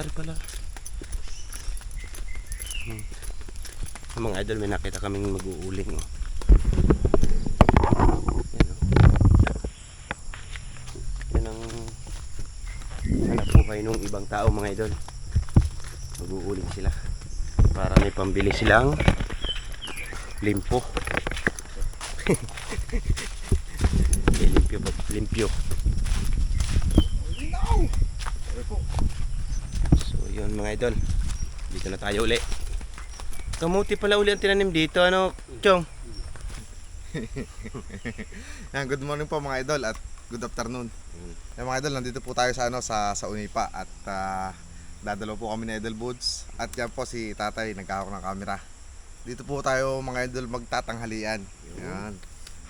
nangyari pala. Mga idol, may nakita kaming mag-uuling. Oh. Yan ang hanap buhay nung ibang tao, mga idol. Mag-uuling sila para may pambili silang limpo. Limpyo. So yun mga idol, dito na tayo uli. Kamuti pala uli ang tinanim dito, ano Chong? Good morning po mga idol at good afternoon. Mga idol, nandito po tayo sa Unipa at dadalo po kami ni Idol Boods. At yan po si tatay, nagkahawak ng camera. Dito po tayo mga idol magtatanghalian. Yan.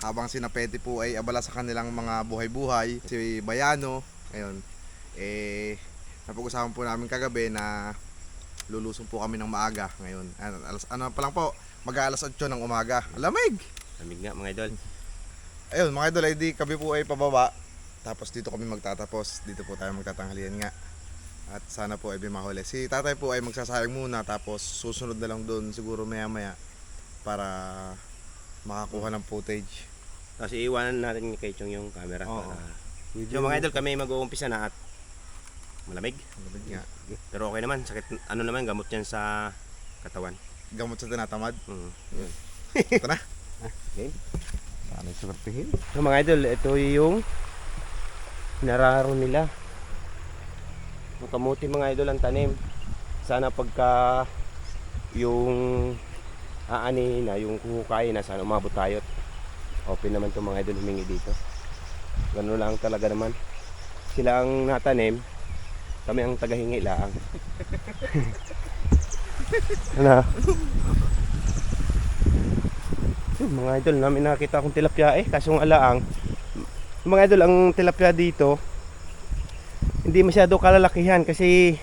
Habang si Napeti po ay abala sa kanilang mga buhay-buhay, si Bayano, ngayon, napag-usapan po namin kagabi na lulusong po kami ng maaga ngayon. Ano pa lang po, mag-aalas 8 ng umaga. Lamig! Lamig nga mga idol. Ayun mga idol, ay di kami po ay pababa. Tapos dito kami magtatapos. Dito po tayo magtatanghalian nga. At sana po ay mahuli. Si tatay po ay magsasayang muna. Tapos susunod na lang doon siguro maya maya para makakuha ng footage. Tapos iiwanan natin kay Chong yung camera. Oo. So mga idol, kami mag-uumpisa na at malamig. Malamig nga. Pero okay naman, sakit, ano naman, gamot yan sa katawan. Gamot sa tinatamad. Yun. Ito na. Okay. Sana suwertihin. So mga idol, ito yung nararo nila. Yung kamuti mga idol ang tanim. Sana pagka yung aani na, yung kuhukain na, sana umabot tayo. Open naman itong mga idol humingi dito. Ganun lang talaga naman. Sila ang natanim, kami ang tagahingi lang. Ano? Mga idol, namin nakita akong tilapia kaso ang alaang. Mga idol, ang tilapia dito hindi masyado kalalakihan kasi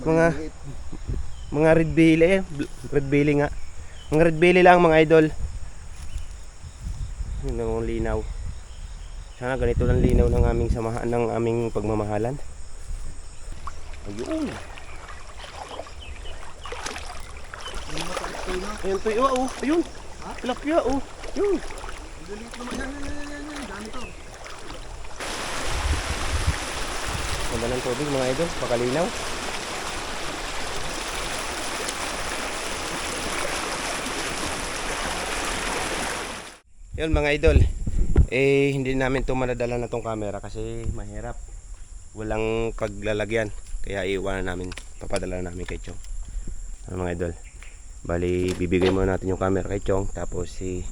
mga red belly nga. Mga red belly lang mga idol. Yun ang linaw. Sana ganito lang linaw ng aming samahan, ng aming pagmamahalan. Ayun. Ayun to, ayun. Tilapia, yun. Ganda ng tubig mga idol, pakalinaw. Yun mga idol, hindi namin ito madadala na tong camera kasi mahirap. Walang paglalagyan, kaya iiwanan namin, papadala namin kay Chong. Ano mga idol, bali bibigay muna natin yung camera kay Chong. Tapos si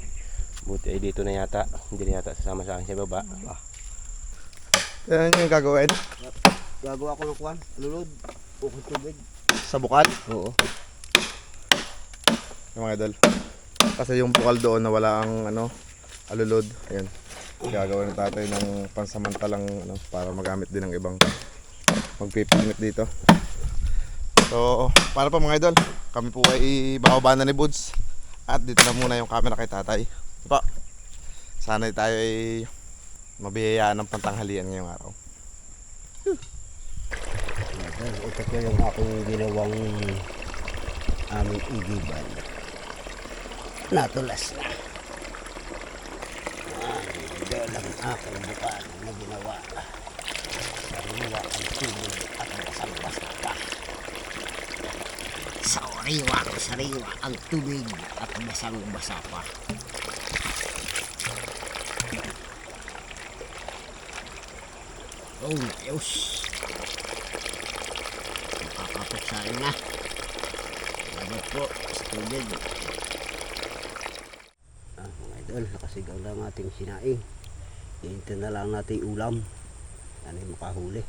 Buti ay dito na yata, hindi na yata sasama sa akin sa baba. Yan yung gagawin. Gagawa ko ng kuwan, lulod, ukod tubig. Sa bukal. Oo. Yung mga idol. Kasi yung bukal doon na wala ang alulod. Ayan. Gagawin ng tatay ng pansamantalang para magamit din ng ibang magpipigmit dito. So, para pa mga idol, kami po ay bababa na ni Boods. At dito na muna yung camera kay tatay. Pa. Sana tayo ay mabiyayaan ng pantanghalian ngayong araw. Ito ko yung aking ginawang aming igiban. Natulas na. Dahil ang aking bukaan na ginawa. Sariwa ang tubig at basang-basa pa. Sariwa ang tubig at basang-basa pa. Oh, ayos. Makakapot sa akin na. Salamat po sa tubig. Mga idol, nakasigaw lang ating sinaing. Hihintay na lang natin ulam. Ano yung makahuli.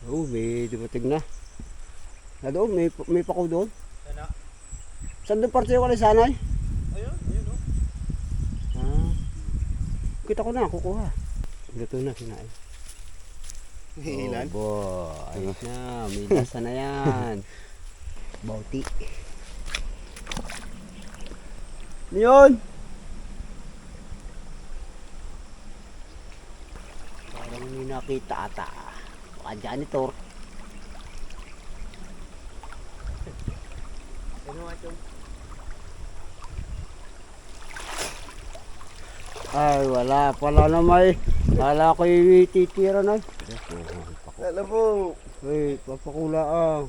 Oh, may dumating na. Na doon, may pakaw doon. Sana? Saan doon parte yung sanay? Ayun o. Kita ko na, kukuha. Luto na, sinaing. Ilan? Oh, ayos na, may lasa na yan. Bauti. Yun! Parang may nakita ata. Baka janitor. Ay, wala pala na may. Kala ko yung titira na. Alam po. Ay, papakula ah.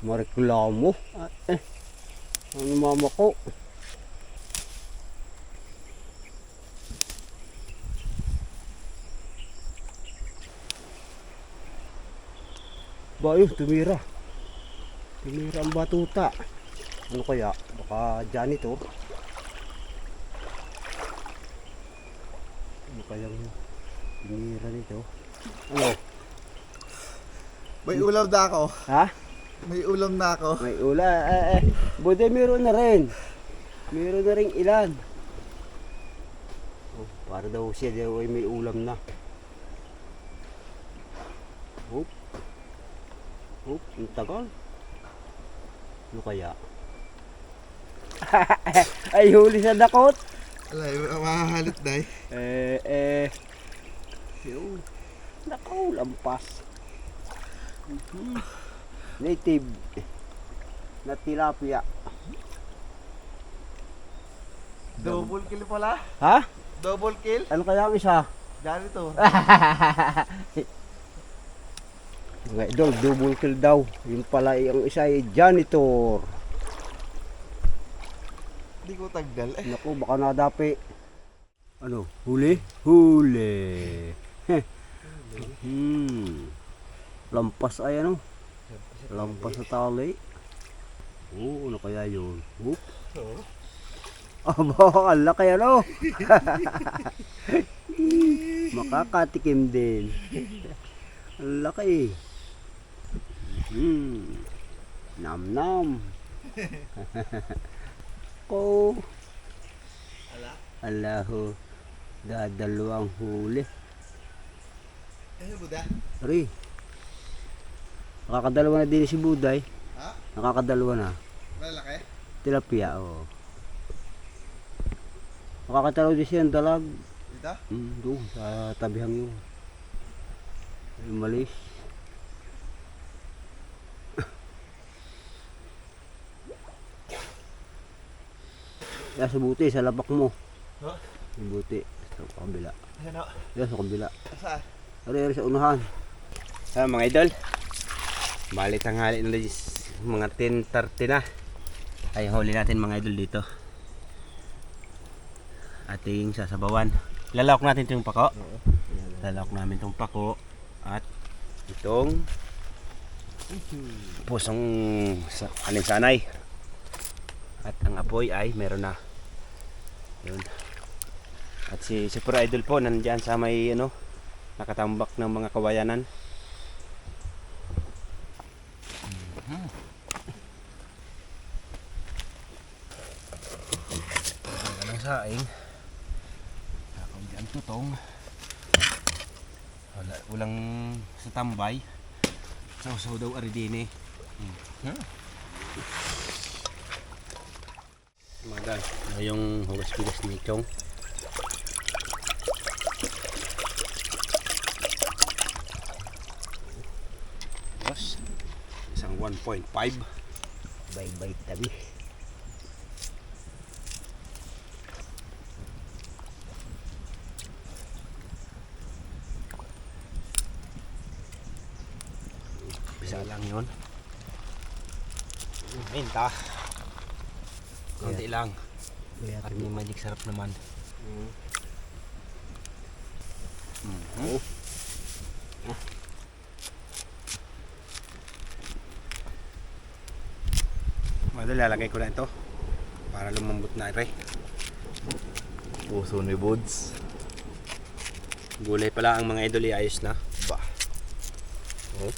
Mareklamo. Ang mama ko. Bayo, tumira. Tumira ang batuta. Ano kaya? Baka dyan ito. Ano kayang tumira nito? Ano? May ulam na ako. Ha? May ulam na ako. May ula. Bude, meron na rin. Meron na rin ilan. Oh, para daw siya daw ay may ulam na. Oop. Oop, ang tagal. Ano kaya? Ay, huli sa dakot. Alay, mahahalit na Yun. Nakaw, lampas. Native na tilapia. Double kill pala. Ha? Double kill. Ano kaya ang isa? Ganito. Mga idol, double kill daw. Yung pala ang isa ay janitor. Hindi ko tanggal eh. Naku, baka nadapi. Ano? Huli? Huli. Lampas ay ano? Lampas sa tali. Oo, ano kaya yun? Oop. Aba, ang laki ano? Makakatikim din. Ang laki. Nam-nam. Ko. Allahu. Dadalawang huli. Ano Buda? Ari. Nakakadalawa na din si Buday. Ha? Nakakadalawa na. Malaki? Tilapia, oo. Nakakatalaw din siya ang dalag. Dito? Doon, sa tabihang yun. Ay, malis. Kaya sa buti, sa labak mo. Ha? Sa buti, sa kabila. Ano? Yan, sa kabila. Saan? Ari sa unahan. Mga idol, bali tanghali na mga 10:30 na. Ay huli natin mga idol dito. Ating sasabawan. Lalawak natin itong pako. Lalawak namin itong pako. At itong pusong alinsanay. At ang apoy ay meron na. Yun. At si Super Idol po nandyan sa may ano, nakatambak ng mga kawayanan. Ang saing. Akong dyan tutong. Walang sa tambay. Sausaw daw aridine. Mga guys, ito yung hugas-hugas ni Chong. Isang 1.5. Bye-bye tabi. Bisa lang yun. Minta. Konti lang. At may magic sarap naman. Madali, lalagay ko na ito para lumambot na ito. Puso ni Buds. Gulay pala ang mga idol, ayos na. Ba. Oh.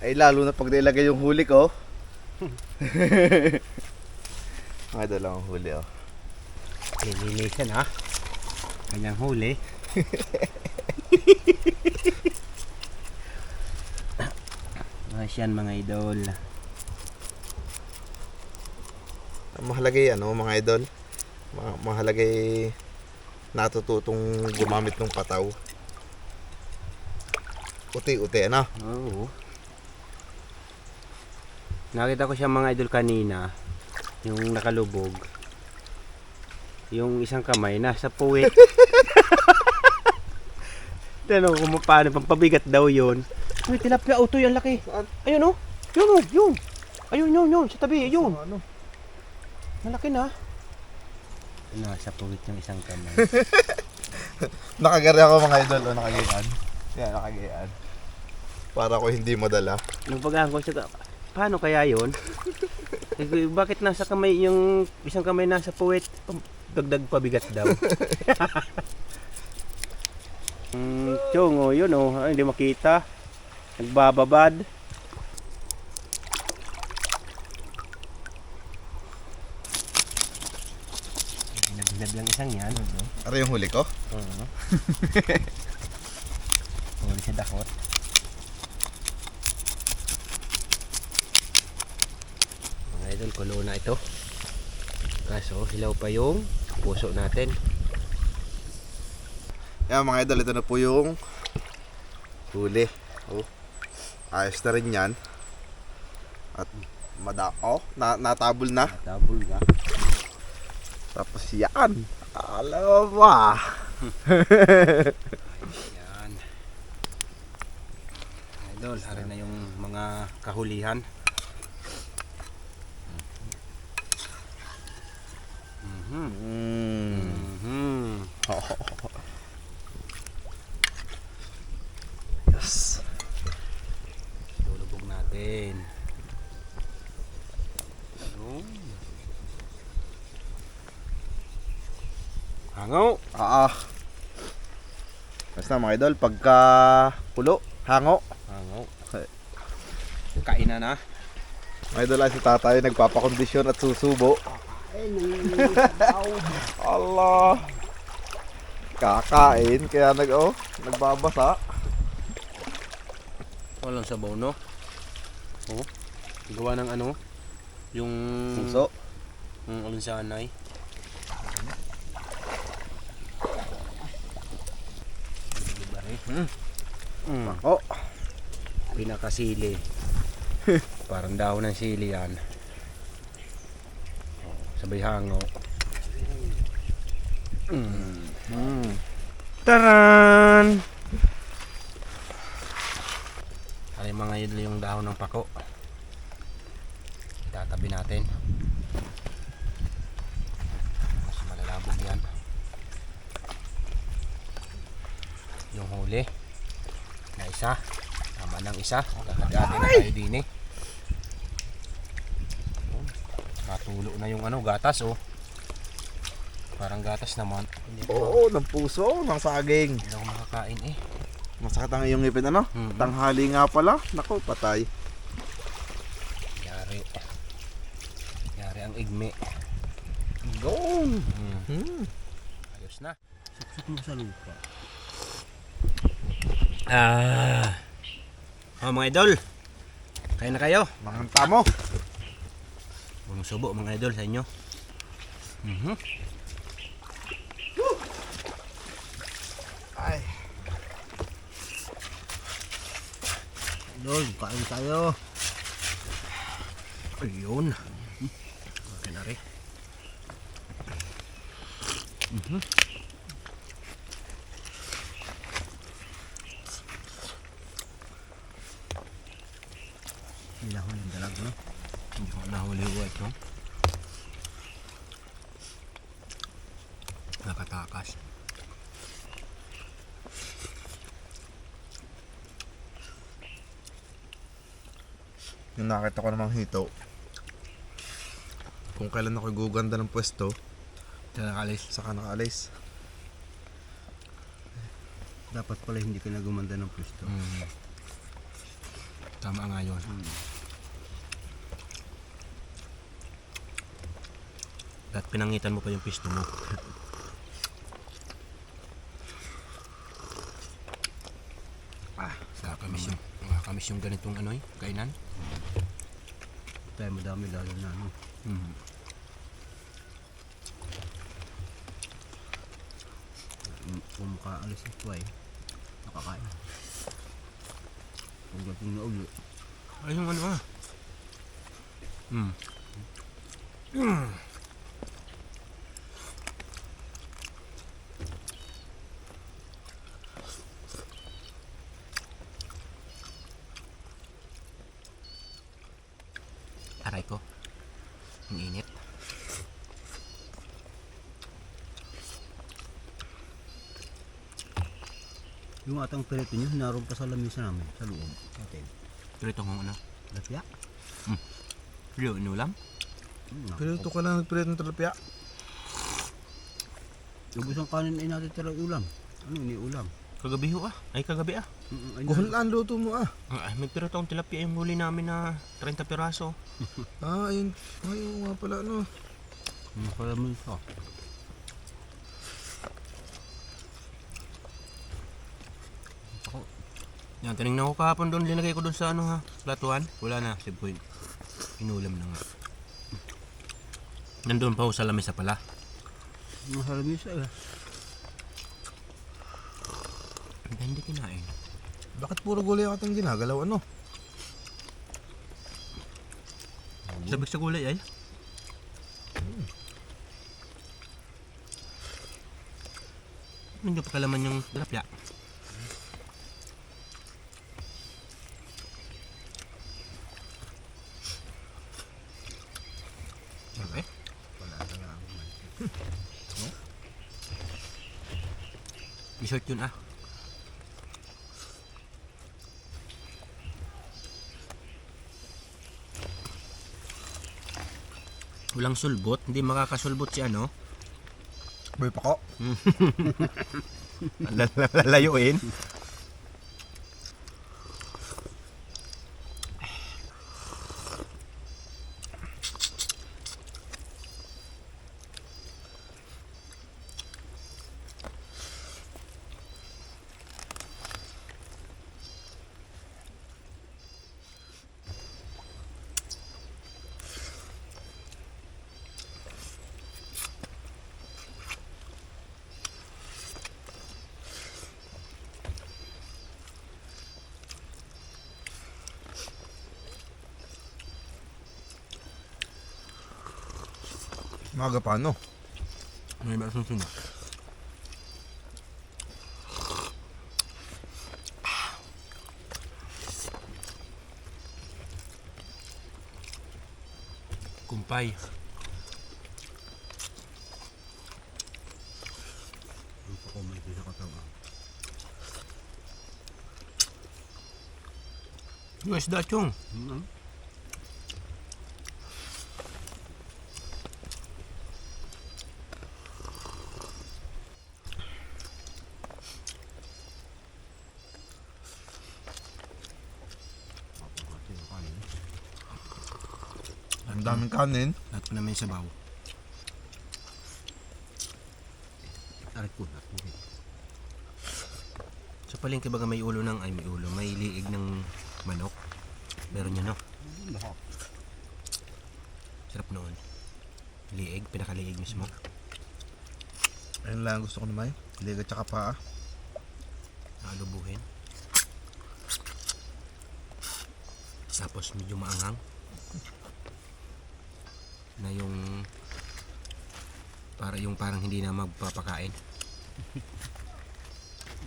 Ay lalo na pag nilagay yung huli ko. Mga dalawang huli oh. Lilinisan ha. Kanyang huli. Ayos yan mga idol. Mahalagay ano mga idol. Mahalagay natututong gumamit ng pataw. Uti-uti, ano? Oo. Nakita ko siya mga idol kanina, yung nakalubog. Yung isang kamay nasa puwit. Tanong kung paano, pampabigat daw yun. Uy, tilapia, utoy, ang laki. Ayun oh, yun oh, yun. Ayun, yun, sa tabi, yun. Ano? Malaki na. Nasa puwit yung isang kamay. Nakagari ako mga idol, o nakagayaan. Yan, nakagayaan. Para ko hindi madala. Nung pag ko siya, paano kaya yun? Bakit nasa kamay, yung isang kamay nasa puwit? Dagdag pabigat daw. Chong, oh, yun oh, ay, hindi makita. Nagbababad. Binab lang isang yan. Ano yung huli ko? Oo. Huli si dakot. Mga idol, kulo na ito. Kaso, hilaw pa yung puso natin. Yan mga idol, ito na po yung huli. Oh. Ayos na rin yan. At natabol na. Tabul ka. Tapos yan. Alam ba? Yan. Idol, hari na yung mga kahulihan. Yes. Lulubog natin. Yun. Hangaw. Basta mga idol, pagka pulo, hango. Hangaw. Kain na na. Mga idol, ay si tatay nagpapakondisyon at susubo. Allah. Kakain, kaya nagbabasa. Walang sabaw, no? Oh. Gawa ng ano? Yung Puso. alinsanay. Oh. Pinakasili. Parang dahon ng sili yan. Oh, sabay hango. Taran! Ay mga yun yung dahon ng pako. Itatabi natin. Mas malalabog yan. Yung huli na isa. Tama ng isa. Kakagati na tayo din eh. Matulo na yung ano, gatas oh. Parang gatas naman. Oo, ng puso, ng saging. Hindi ako makakain eh. Masakit ang iyong ngipin, ano? Tanghali nga pala. Naku, patay. Yari ang igme. Gone. Ayos na. Suksok mo sa lupa. Mga idol. Kain na kayo. Manganta mo. Unang subo mga idol sa inyo. Ay. Idol, kain tayo. Ayun. Okay na rin. Nilahon yung dalag, no? Hindi ko nahuli ko ito. Nakatakas. Yung nakita ko namang hito. Kung kailan ako guganda ng pwesto, saka nakaalis. Dapat pala hindi ka na gumanda ng pwesto. Tama nga yun. At pinangitan mo pa yung pisto mo. Nakakamiss yung ganitong ano eh, kainan. Tayo madami lalo na, no? Kung makaalis ito ay nakakain. Dumating na ulo. Ay, yung ano ah. Aray ko. Ang init. Yung atang perito nyo, naroon pa sa lamisa namin, sa loob. Atin. Pero ito kung ano. Lapya. Pero inulam. Pero ito ka lang nagpilit ng talapya. Ubus ang kanin ay natin tira ulam. Ano iniulam? Kagabi ho ah. Ay kagabi ah. Kuhulaan luto mo ah. Ay, may pero taong tilapia yung huli namin na 30 piraso. Ayun. Ayun nga pala no. Pala mo ito. Yan, tinignan ko kahapon doon, linagay ko doon sa ano ha, platuhan. Wala na, si Boy. Inulam na nga. Nandun pa ho sa lamesa pala. Sa lamisa eh. Hindi kinain. Bakit puro gulay ang ating ginagalaw ano? Sabik sa gulay ay. Hindi pa kalaman yung tilapia. Okay. Dessert yun ah. Walang sulbot, hindi makakasulbot si ano. Boy pako. Lalayuin. Maga pa no? May ba susunod? Kumpay. Ako may isa katawan. Yung isda chong. Ang daming kanin. Lahat pa naman yung sabaw. Aray ko na. Sa palengke baga may ulo ng, ay may ulo, may liig ng manok. Meron yun no? Lahak. Sarap noon. Liig, pinakaliig mismo. Ayun lang gusto ko naman. Liga tsaka paa. Nakalubuhin. Tapos medyo maanghang. Na yung parang hindi na magpapakain.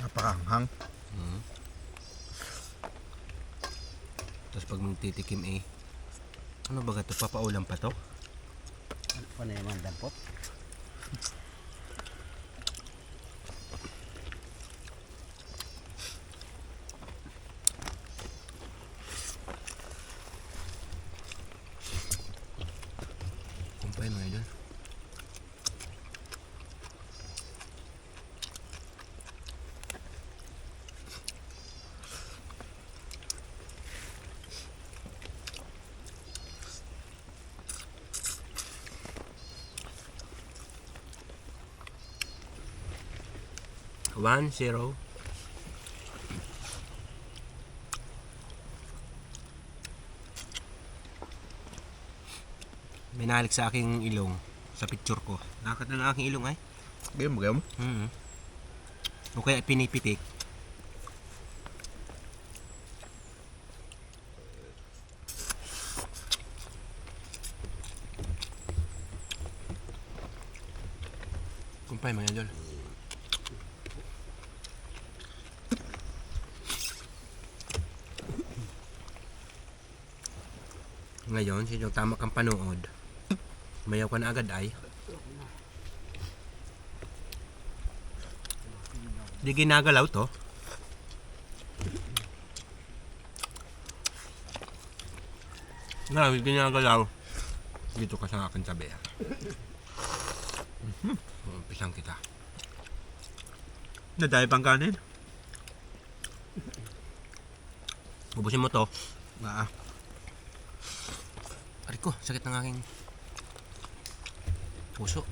Napakahanghang. Tapos pag magtitikim eh, ano ba ito? Papaulam pa to? Ano naman dampot? Kumpay mga idol. One, zero. May nahalik sa aking ilong sa picture ko. Nakakat na ng aking ilong ay. Game mo, game. O kaya pinipitik. Tagumpay mga idol. Ngayon, sino tama kang panood, mayaw ka na agad ay. Di ginagalaw to. Nga, ginagalaw. Dito ka sa akin tabi. Umpisang kita. Nadaya pang kanin. Ubusin mo to. Aray ko, sakit ng aking puso.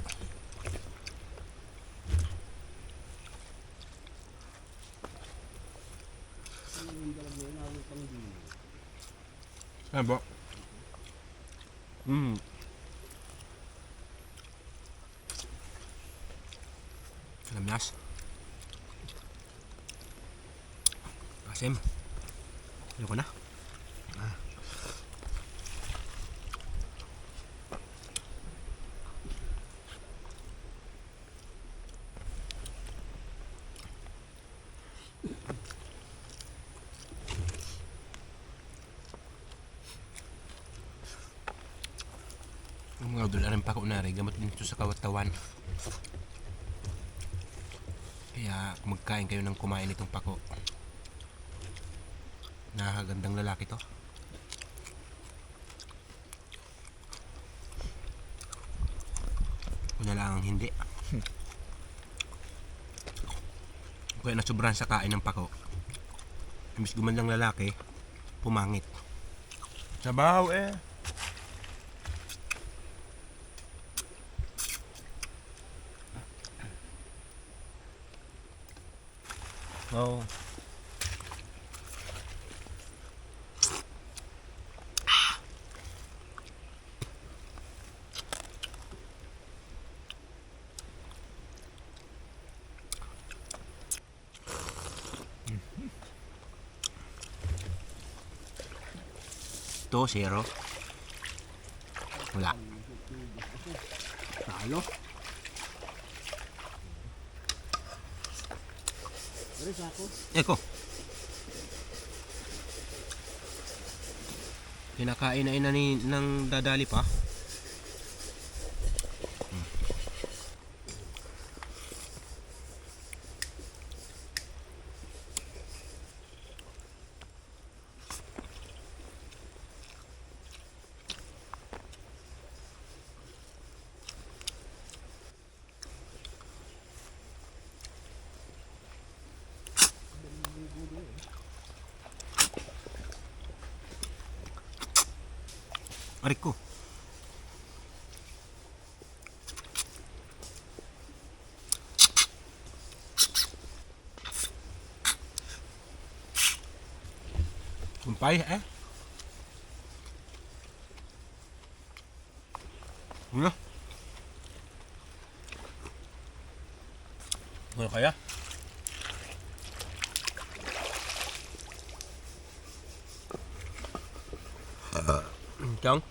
Ano ba? Lamlas. Asim. Ayoko na. Ang mga udol, alam pa ko na rin, gamot din ito sa kawatawan. Kaya kung magkain kayo ng kumain itong pako, nakakagandang lalaki to. Wala lang ang hindi. Kaya nasobrahan sa kain ng pako, imbis gumandang lalaki, pumangit. Sabaw eh. Oh. Ito, 0. Wala. Talo. Eko. Kinakain na ina ni ng dadali pa. Aray ko. Kumpay eh. Ano? Ano kaya? Chong.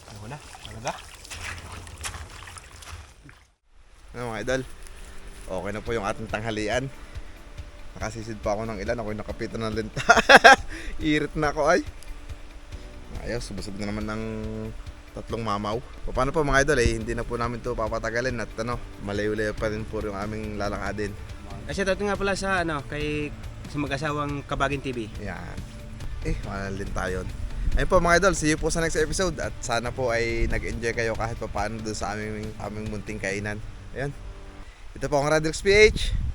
Ano na? Talaga? Ano mga idol, okay na po yung ating tanghalian. Nakasisid pa ako ng ilan, ako'y nakapitan ng linta. Irit na ako ay. Ayos, busog na naman ng 3 mamaw. Paano po mga idol hindi na po namin to papatagalin at malayo-layo pa rin po yung aming lalakadin. Kasi ito nga pala sa kay sa mag-asawang Kabagin TV. Yan. Mahal din tayo. Ayun po mga idol, see you po sa next episode at sana po ay nag-enjoy kayo kahit pa paano doon sa aming munting kainan. Ayan. Ito po ang Radrix PH.